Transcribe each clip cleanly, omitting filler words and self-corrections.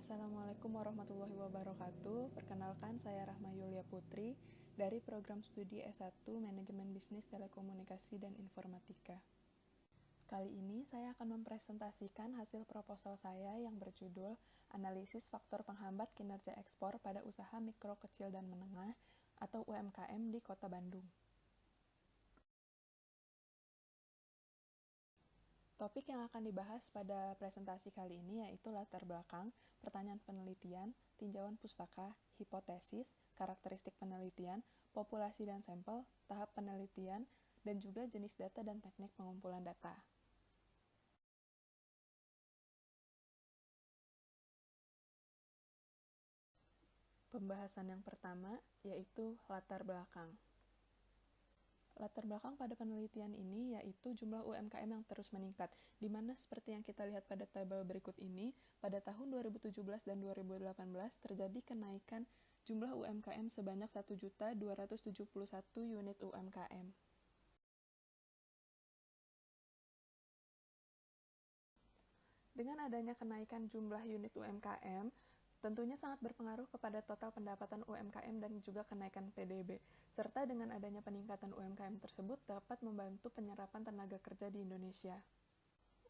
Assalamualaikum warahmatullahi wabarakatuh. Perkenalkan, saya Rahma Yulia Putri dari program studi S1 Manajemen Bisnis Telekomunikasi dan Informatika. Kali ini saya akan mempresentasikan hasil proposal saya yang berjudul Analisis Faktor Penghambat Kinerja Ekspor pada Usaha Mikro, Kecil, dan Menengah atau UMKM di Kota Bandung. Topik yang akan dibahas pada presentasi kali ini yaitu latar belakang, pertanyaan penelitian, tinjauan pustaka, hipotesis, karakteristik penelitian, populasi dan sampel, tahap penelitian, dan juga jenis data dan teknik pengumpulan data. Pembahasan yang pertama yaitu latar belakang. Latar belakang pada penelitian ini yaitu jumlah UMKM yang terus meningkat, di mana seperti yang kita lihat pada tabel berikut ini, pada tahun 2017 dan 2018 terjadi kenaikan jumlah UMKM sebanyak 1.271 unit UMKM. Dengan adanya kenaikan jumlah unit UMKM, tentunya sangat berpengaruh kepada total pendapatan UMKM dan juga kenaikan PDB, serta dengan adanya peningkatan UMKM tersebut dapat membantu penyerapan tenaga kerja di Indonesia.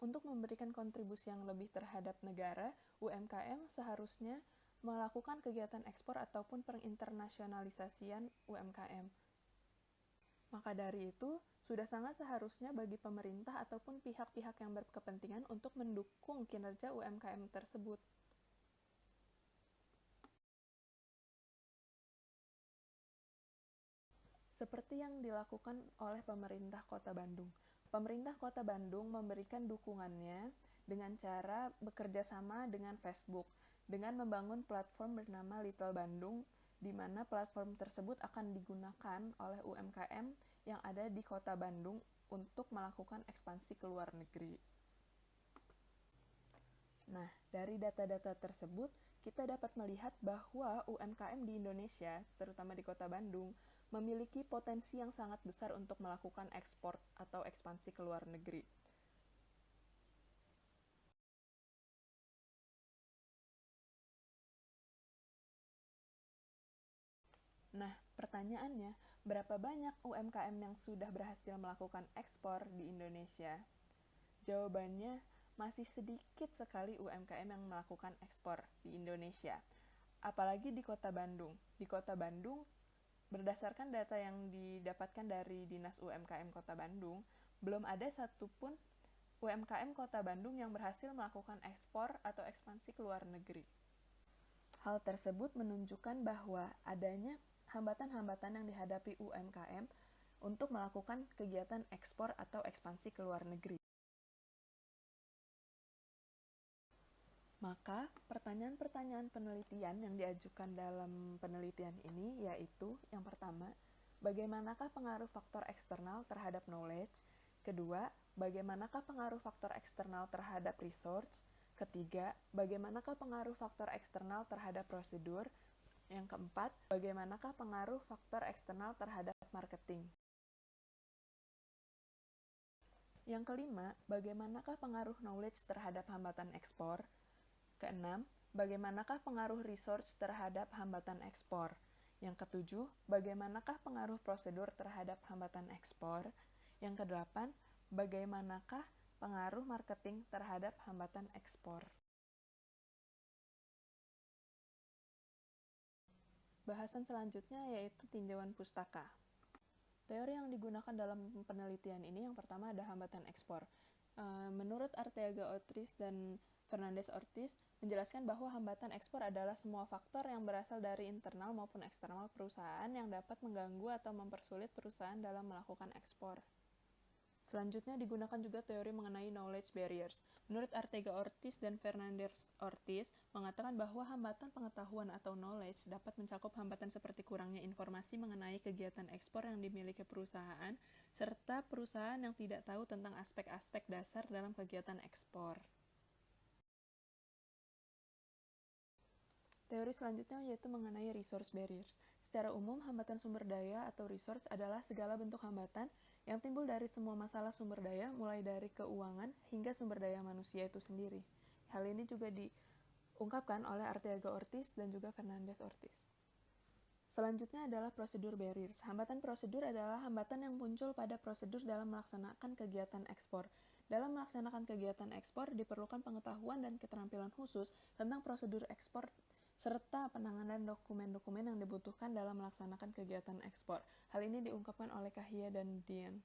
Untuk memberikan kontribusi yang lebih terhadap negara, UMKM seharusnya melakukan kegiatan ekspor ataupun penginternasionalisasian UMKM. Maka dari itu, sudah sangat seharusnya bagi pemerintah ataupun pihak-pihak yang berkepentingan untuk mendukung kinerja UMKM tersebut. Seperti yang dilakukan oleh pemerintah Kota Bandung. Pemerintah Kota Bandung memberikan dukungannya dengan cara bekerja sama dengan Facebook, dengan membangun platform bernama Little Bandung, di mana platform tersebut akan digunakan oleh UMKM yang ada di Kota Bandung untuk melakukan ekspansi ke luar negeri. Nah, dari data-data tersebut, kita dapat melihat bahwa UMKM di Indonesia, terutama di Kota Bandung, memiliki potensi yang sangat besar untuk melakukan ekspor atau ekspansi ke luar negeri. Nah, pertanyaannya, berapa banyak UMKM yang sudah berhasil melakukan ekspor di Indonesia? Jawabannya, masih sedikit sekali UMKM yang melakukan ekspor di Indonesia. Apalagi di Kota Bandung. Di Kota Bandung, berdasarkan data yang didapatkan dari Dinas UMKM Kota Bandung, belum ada satupun UMKM Kota Bandung yang berhasil melakukan ekspor atau ekspansi ke luar negeri. Hal tersebut menunjukkan bahwa adanya hambatan-hambatan yang dihadapi UMKM untuk melakukan kegiatan ekspor atau ekspansi ke luar negeri. Maka, pertanyaan-pertanyaan penelitian yang diajukan dalam penelitian ini yaitu, yang pertama, bagaimanakah pengaruh faktor eksternal terhadap knowledge? Kedua, bagaimanakah pengaruh faktor eksternal terhadap research? Ketiga, bagaimanakah pengaruh faktor eksternal terhadap prosedur? Yang keempat, bagaimanakah pengaruh faktor eksternal terhadap marketing? Yang kelima, bagaimanakah pengaruh knowledge terhadap hambatan ekspor? Keenam, bagaimanakah pengaruh research terhadap hambatan ekspor? Yang ketujuh, bagaimanakah pengaruh prosedur terhadap hambatan ekspor? Yang kedelapan, bagaimanakah pengaruh marketing terhadap hambatan ekspor? Bahasan selanjutnya yaitu tinjauan pustaka. Teori yang digunakan dalam penelitian ini yang pertama ada hambatan ekspor. Menurut Arteaga Ortiz dan Fernandez Ortiz menjelaskan bahwa hambatan ekspor adalah semua faktor yang berasal dari internal maupun eksternal perusahaan yang dapat mengganggu atau mempersulit perusahaan dalam melakukan ekspor. Selanjutnya digunakan juga teori mengenai knowledge barriers. Menurut Arteaga Ortiz dan Fernandez Ortiz mengatakan bahwa hambatan pengetahuan atau knowledge dapat mencakup hambatan seperti kurangnya informasi mengenai kegiatan ekspor yang dimiliki perusahaan, serta perusahaan yang tidak tahu tentang aspek-aspek dasar dalam kegiatan ekspor. Teori selanjutnya yaitu mengenai resource barriers. Secara umum, hambatan sumber daya atau resource adalah segala bentuk hambatan yang timbul dari semua masalah sumber daya, mulai dari keuangan hingga sumber daya manusia itu sendiri. Hal ini juga diungkapkan oleh Arteaga Ortiz dan juga Fernandez Ortiz. Selanjutnya adalah prosedur barriers. Hambatan prosedur adalah hambatan yang muncul pada prosedur dalam melaksanakan kegiatan ekspor. Dalam melaksanakan kegiatan ekspor, diperlukan pengetahuan dan keterampilan khusus tentang prosedur ekspor serta penanganan dokumen-dokumen yang dibutuhkan dalam melaksanakan kegiatan ekspor. Hal ini diungkapkan oleh Kahia dan Dian.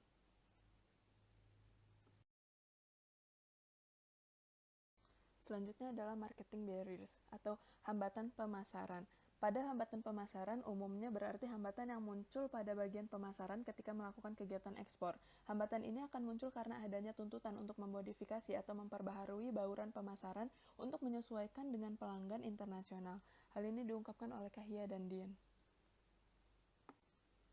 Selanjutnya adalah marketing barriers atau hambatan pemasaran. Pada hambatan pemasaran, umumnya berarti hambatan yang muncul pada bagian pemasaran ketika melakukan kegiatan ekspor. Hambatan ini akan muncul karena adanya tuntutan untuk memodifikasi atau memperbaharui bauran pemasaran untuk menyesuaikan dengan pelanggan internasional. Hal ini diungkapkan oleh Kahia dan Dian.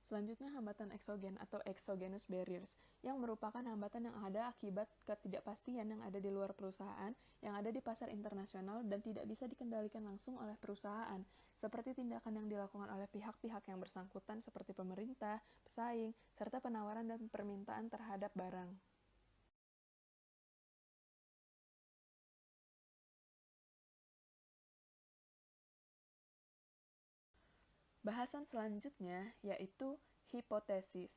Selanjutnya hambatan eksogen atau exogenous barriers, yang merupakan hambatan yang ada akibat ketidakpastian yang ada di luar perusahaan, yang ada di pasar internasional dan tidak bisa dikendalikan langsung oleh perusahaan, seperti tindakan yang dilakukan oleh pihak-pihak yang bersangkutan seperti pemerintah, pesaing, serta penawaran dan permintaan terhadap barang. Bahasan selanjutnya yaitu hipotesis.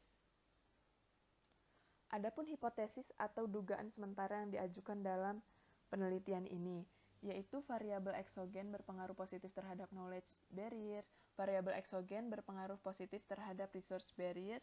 Adapun hipotesis atau dugaan sementara yang diajukan dalam penelitian ini, yaitu variabel eksogen berpengaruh positif terhadap knowledge barrier, variabel eksogen berpengaruh positif terhadap resource barrier,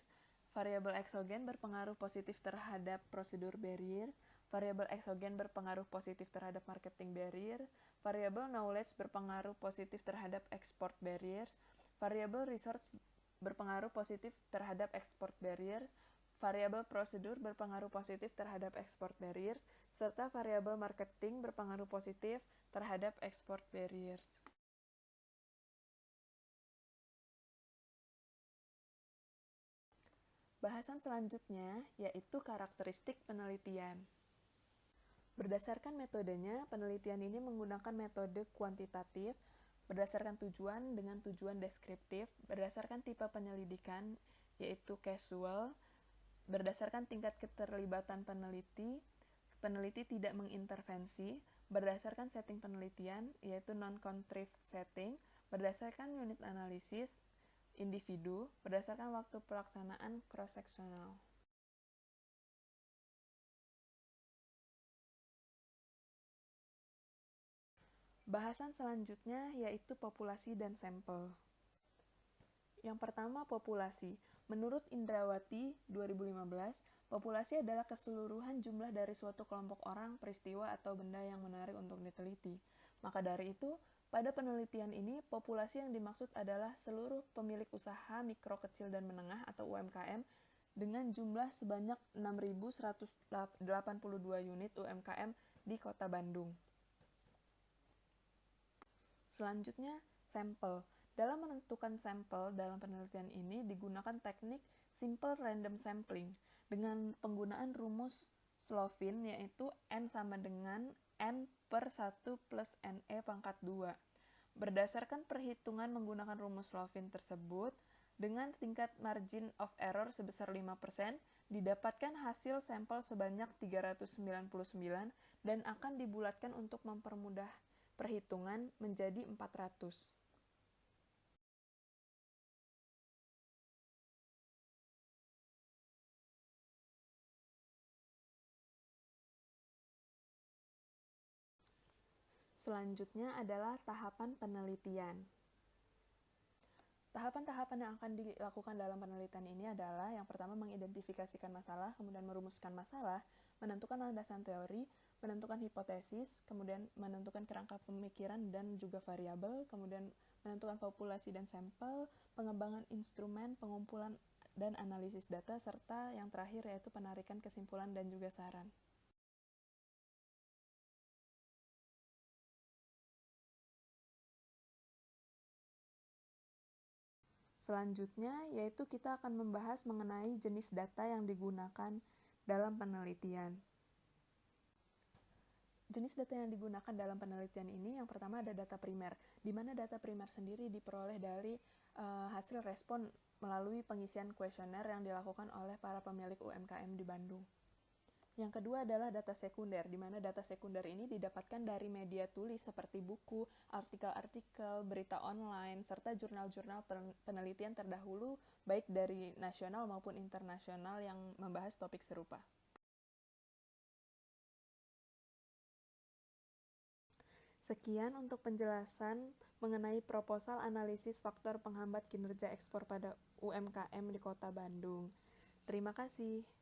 variabel eksogen berpengaruh positif terhadap prosedur barrier, variabel eksogen berpengaruh positif terhadap marketing barriers, variabel knowledge berpengaruh positif terhadap export barriers, variabel resource berpengaruh positif terhadap export barriers, variabel prosedur berpengaruh positif terhadap export barriers, serta variabel marketing berpengaruh positif terhadap export barriers. Bahasan selanjutnya yaitu karakteristik penelitian. Berdasarkan metodenya, penelitian ini menggunakan metode kuantitatif, berdasarkan tujuan dengan tujuan deskriptif, berdasarkan tipe penyelidikan, yaitu casual, berdasarkan tingkat keterlibatan peneliti, peneliti tidak mengintervensi, berdasarkan setting penelitian, yaitu non-contrived setting, berdasarkan unit analisis, individu, berdasarkan waktu pelaksanaan cross-sectional. Bahasan selanjutnya yaitu populasi dan sampel. Yang pertama, populasi. Menurut Indrawati 2015, populasi adalah keseluruhan jumlah dari suatu kelompok orang, peristiwa, atau benda yang menarik untuk diteliti. Maka dari itu, pada penelitian ini, populasi yang dimaksud adalah seluruh pemilik usaha mikro, kecil, dan menengah atau UMKM dengan jumlah sebanyak 6.182 unit UMKM di Kota Bandung. Selanjutnya, sampel. Dalam menentukan sampel dalam penelitian ini digunakan teknik simple random sampling dengan penggunaan rumus Slovin yaitu N sama dengan N per 1 plus NE pangkat 2. Berdasarkan perhitungan menggunakan rumus Slovin tersebut, dengan tingkat margin of error sebesar 5%, didapatkan hasil sampel sebanyak 399 dan akan dibulatkan untuk mempermudah perhitungan menjadi 400. Selanjutnya adalah tahapan penelitian. Tahapan-tahapan yang akan dilakukan dalam penelitian ini adalah yang pertama mengidentifikasikan masalah, kemudian merumuskan masalah, menentukan landasan teori, menentukan hipotesis, kemudian menentukan kerangka pemikiran dan juga variabel, kemudian menentukan populasi dan sampel, pengembangan instrumen, pengumpulan dan analisis data, serta yang terakhir yaitu penarikan kesimpulan dan juga saran. Selanjutnya, yaitu kita akan membahas mengenai jenis data yang digunakan dalam penelitian. Jenis data yang digunakan dalam penelitian ini yang pertama ada data primer, di mana data primer sendiri diperoleh dari hasil respon melalui pengisian kuesioner yang dilakukan oleh para pemilik UMKM di Bandung. Yang kedua adalah data sekunder, di mana data sekunder ini didapatkan dari media tulis seperti buku, artikel-artikel, berita online, serta jurnal-jurnal penelitian terdahulu, baik dari nasional maupun internasional yang membahas topik serupa. Sekian untuk penjelasan mengenai proposal analisis faktor penghambat kinerja ekspor pada UMKM di Kota Bandung. Terima kasih.